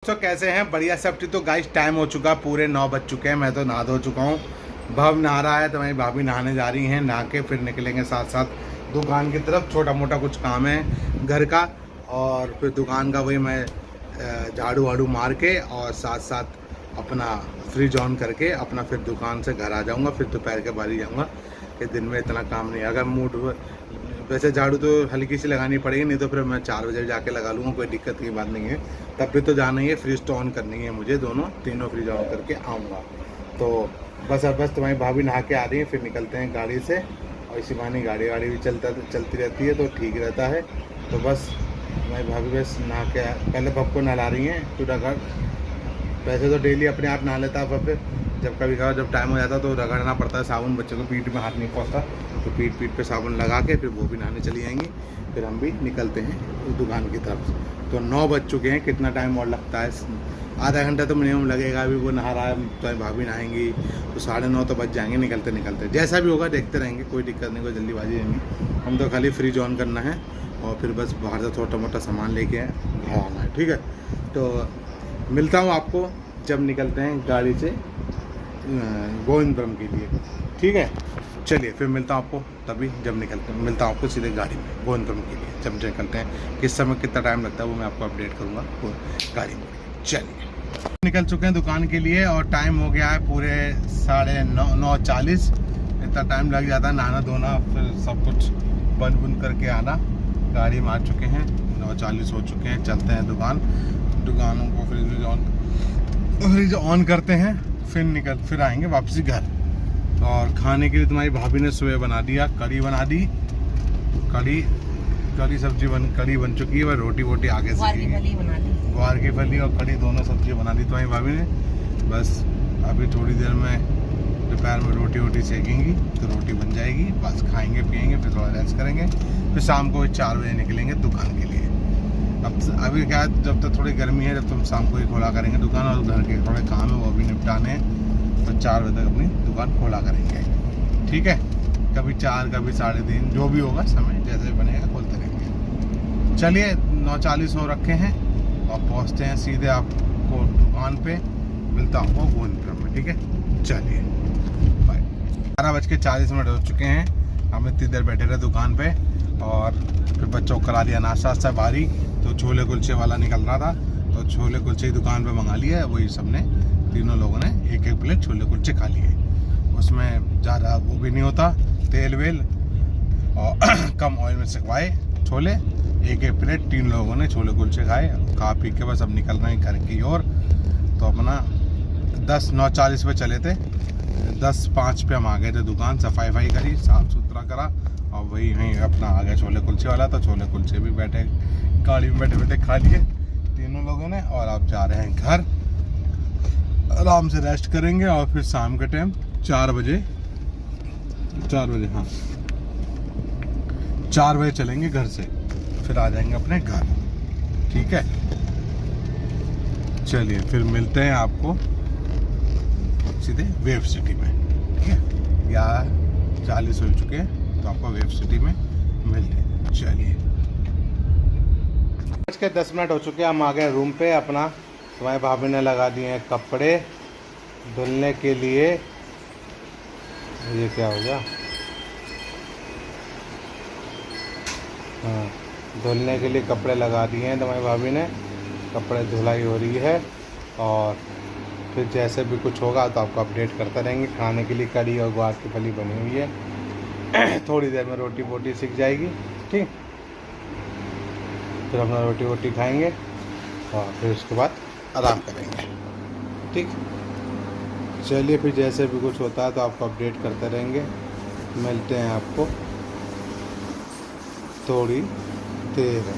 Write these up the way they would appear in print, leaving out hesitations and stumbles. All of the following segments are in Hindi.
तो कैसे हैं? बढ़िया सब ठीक। तो गाइस टाइम हो चुका, पूरे 9 बज चुके हैं। मैं तो नहा धो चुका हूँ। भव नहा रहा है तो मेरी भाभी नहाने जा रही हैं। नहा के फिर निकलेंगे साथ साथ दुकान की तरफ। छोटा मोटा कुछ काम है घर का, और फिर दुकान का वही मैं झाड़ू वाड़ू मार के और साथ साथ अपना फ्रिज ऑन करके अपना फिर दुकान से घर आ जाऊँगा। फिर दोपहर के बाद ही जाऊँगा कि दिन में इतना काम नहीं। अगर मूड वैसे झाड़ू तो हल्की सी लगानी पड़ेगी, नहीं तो फिर मैं 4 बजे जाके लगा लूँगा, कोई दिक्कत की बात नहीं है। तब भी तो जाना ही है, फ्रिज तो ऑन करनी है मुझे, तीनों फ्रिज ऑन करके आऊँगा। तो बस तुम्हारी भाभी नहा के आ रही है, फिर निकलते हैं गाड़ी से। और इसी बहाने गाड़ी भी चलती रहती है तो ठीक रहता है। तो बस तुम्हारी भाभी बस नहा के पहले पप को नहला रही हैं पूरा घर। वैसे तो डेली अपने आप नहा लेता है, फिर जब कभी कभार जब टाइम हो जाता तो रगड़ना पड़ता है साबुन, बच्चों को पीठ में हाथ नहीं पहुँचता, तो पीठ पे साबुन लगा के फिर वो भी नहाने चली जाएंगी। फिर हम भी निकलते हैं उस दुकान की तरफ से। तो 9 बज चुके हैं, कितना टाइम और लगता है? आधा घंटा तो मिनिमम लगेगा। अभी वो नहा रहा है तो भाभी नहाएंगी तो 9:30 तो बज जाएंगे निकलते। जैसा भी होगा देखते रहेंगे, कोई दिक्कत नहीं, कोई जल्दीबाजी नहीं। हम तो खाली फ्रिज ऑन करना है और फिर बस बाहर से छोटा मोटा सामान लेके घर आना है, ठीक है? तो मिलता हूँ आपको जब निकलते हैं गाड़ी से गोविंदपुरम के लिए, ठीक है? चलिए फिर मिलता हूँ आपको तभी जब मिलता हूँ आपको सीधे गाड़ी में गोविंदपुरम के लिए जब निकलते हैं। किस समय कितना टाइम लगता है वो मैं आपको अपडेट करूँगा वो गाड़ी में। चलिए निकल चुके हैं दुकान के लिए और टाइम हो गया है पूरे 9:40। इतना टाइम लग जाता है नहाना धोना, फिर सब कुछ बंद करके आना। गाड़ी में आ चुके हैं, 9:40 हो चुके हैं। चलते हैं दुकानों को फ्रिज ऑन करते हैं, फिर आएंगे वापसी घर। और खाने के लिए तुम्हारी भाभी ने सुबह बना दिया, कड़ी बना दी। कड़ी बन चुकी है। वह रोटी आगे से ग्वार की फली और कड़ी दोनों सब्जी बना दी तुम्हारी भाभी ने। बस अभी थोड़ी देर में दोपहर में रोटी सेकेंगी तो रोटी बन जाएगी। बस खाएंगे पिएंगे, फिर थोड़ा रेस्ट करेंगे, फिर शाम को 4 बजे निकलेंगे दुकान के लिए। अब अभी क्या है, जब तक थोड़ी गर्मी है, जब तक शाम को ही खोला करेंगे दुकान, और घर के थोड़े काम है वो भी निपटाने हैं। तो 4 बजे तक अपनी दुकान खोला करेंगे, ठीक है? कभी 4 कभी 3:30 जो भी होगा समय जैसे बनेगा खोलते रहेंगे। चलिए 9:40 हो रखे हैं और पहुंचते हैं सीधे आपको दुकान पे। मिलता हूँ गोविंदपुरम में, ठीक है? चलिए बाय। 11:40 हो चुके हैं। हम इतनी देर बैठे रहे दुकान पे और फिर बच्चों को करा दिया नाश्ता भारी। तो छोले कुलचे वाला निकल रहा था तो छोले कुलचे दुकान पे मंगा लिए। वही सबने तीनों लोगों ने एक प्लेट छोले कुलचे खा लिए। उसमें ज़्यादा वो भी नहीं होता, तेल वेल, और कम ऑयल में सिकवाए छोले। एक प्लेट 3 लोगों ने छोले कुलचे खाए। खा पी के बस अब निकल रहे हैं घर की ओर। तो अपना 9:40 पे चले थे, 10:05 पे हम आ गए थे दुकान। सफाई करी, साफ़ सुथरा करा और वहीं अपना आ गया छोले कुलचे वाला। तो छोले कुलचे भी गाड़ी में बैठे खा लिए तीनों लोगों ने। और अब जा रहे हैं घर, आराम से रेस्ट करेंगे और फिर शाम के टाइम 4 बजे हाँ 4 बजे चलेंगे घर से, फिर आ जाएंगे अपने घर, ठीक है? चलिए फिर मिलते हैं आपको सीधे वेव सिटी में, ठीक है? 11:40 हो चुके हैं तो आपको वेव सिटी में मिलते हैं। चलिए 10 हो चुके हैं, हम आ गए रूम पे अपना। तुम्हारी भाभी ने लगा दिए हैं कपड़े धुलने के लिए। ये क्या हो गया? हाँ, धुलने के लिए कपड़े लगा दिए हैं तुम्हारी भाभी ने। कपड़े धुलाई हो रही है और फिर जैसे भी कुछ होगा तो आपको अपडेट करते रहेंगे। खाने के लिए कड़ी और ग्वार की फली बनी हुई है। थोड़ी देर में रोटी सीख जाएगी, ठीक? फिर हम रोटी खाएंगे और फिर उसके बाद आराम करेंगे, ठीक? चलिए फिर जैसे भी कुछ होता है तो आपको अपडेट करते रहेंगे। मिलते हैं आपको थोड़ी देर में,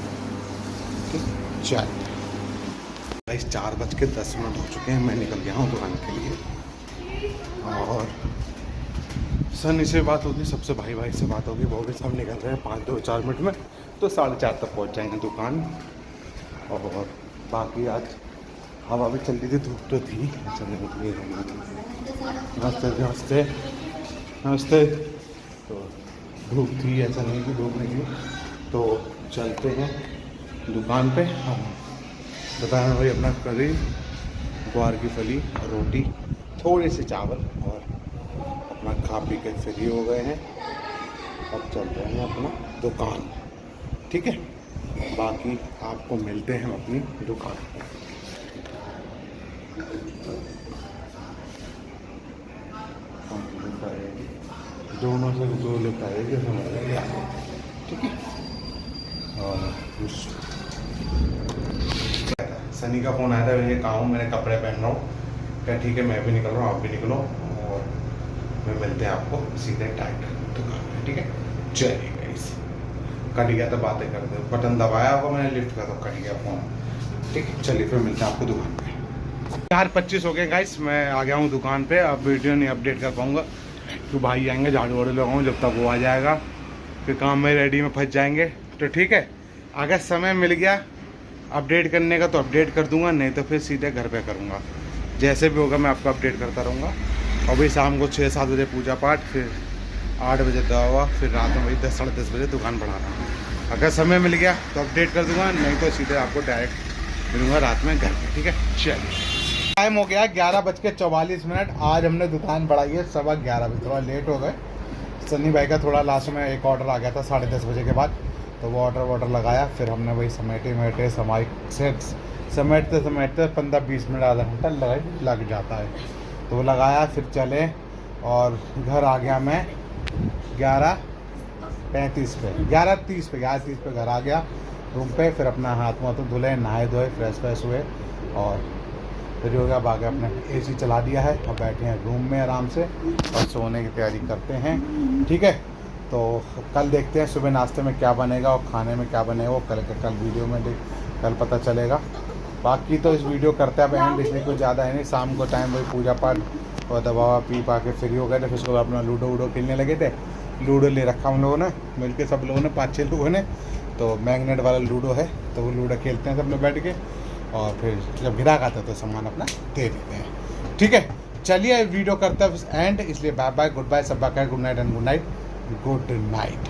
ठीक? चलिए 4:10 हो चुके हैं। मैं निकल गया हूँ दुकान के लिए और सनी से बात होगी, सबसे भाई से बात होगी, वो भी सब निकल रहे हैं 5-4 मिनट में। तो 4:30 तक पहुँच जाएंगे दुकान। और बाकी आज हवा भी चल रही थी, धूप तो थी, ऐसा नहीं थी। नमस्ते। तो धूप थी, ऐसा नहीं कि धूप नहीं थी। तो चलते हैं दुकान पे। हम दोपहर में वही अपना करी, ग्वार की फली और रोटी, थोड़े से चावल, और अपना खा पी के फ्री हो गए हैं। अब चल रहे हैं अपना दुकान, ठीक है। बाकी आपको मिलते हैं अपनी दुकान। दोनों से दो लिफ्ट आएगी, ठीक है। और सनी का फ़ोन आया था, ये कहा हूँ मैंने कपड़े पहन रहा हूँ, क्या ठीक है मैं भी निकल रहा हूँ, आप भी निकलो, और मैं मिलते हैं आपको सीधे डायरेक्ट दुकान पे, ठीक है। चलिए गाइस, कट गया तो बातें करते हो, बटन दबाया होगा मैंने लिफ्ट का तो कट गया फ़ोन, ठीक है। चलिए फिर मिलते हैं आपको दुकान पे। 4:25 हो गए गाइस, मैं आ गया हूँ दुकान पे। अब वीडियो नहीं अपडेट कर पाऊँगा तो भाई आएंगे, झाड़ू वाड़ू लगाऊँ, जब तक वो आ जाएगा फिर काम में रेडी में फंस जाएंगे, तो ठीक है। अगर समय मिल गया अपडेट करने का तो अपडेट कर दूंगा, नहीं तो फिर सीधे घर पे करूँगा, जैसे भी होगा मैं आपको अपडेट करता रहूँगा। और भाई शाम को 6-7 बजे पूजा पाठ, फिर 8 बजे दवा, फिर रात में वही 10-10:30 बजे दुकान बढ़ाना। अगर समय मिल गया तो अपडेट कर दूंगा, नहीं तो सीधे आपको डायरेक्ट मिलूँगा रात में घर पे, ठीक है। चलिए टाइम हो गया 11:44। आज हमने दुकान बढ़ाई है 11:15 बजे, थोड़ा लेट हो गए। सन्नी भाई का थोड़ा लास्ट में एक ऑर्डर आ गया था 10:30 बजे के बाद, तो वो ऑर्डर लगाया, फिर हमने वही समेटे समेटते 15-20 मिनट, आधा घंटा लग जाता है, तो वो लगाया, फिर चले और घर आ गया मैं 11:35 पे, 11:30 पे घर आ गया रूम पे। फिर अपना हाथ मुँह तो धुले, नहाए धोए, फ्रेश हुए, और फिर हो गया भागे अपने AC चला दिया है और बैठे हैं रूम में आराम से और सोने की तैयारी करते हैं, ठीक है। तो कल देखते हैं सुबह नाश्ते में क्या बनेगा और खाने में क्या बनेगा, वो कल वीडियो में कल पता चलेगा। बाकी तो इस वीडियो करते हैं एंड, इसमें कुछ ज़्यादा है नहीं। शाम को टाइम वही पूजा पाठ और दवा पी पा के फ्री हो गए थे, फिर उसके बाद अपना लूडो खेलने लगे थे। लूडो ले रखा हम लोगों ने मिल के, सब लोगों ने 5-6 लोगों ने, तो मैग्नेट वाला लूडो है, तो वो लूडो खेलते हैं सब लोग बैठ के, और फिर जब ग्राहक आता है तो सामान अपना दे देते हैं, ठीक है। चलिए वीडियो करते हैं एंड, इसलिए बाय बाय, गुड बाय, सब bye, good night and good night, good night.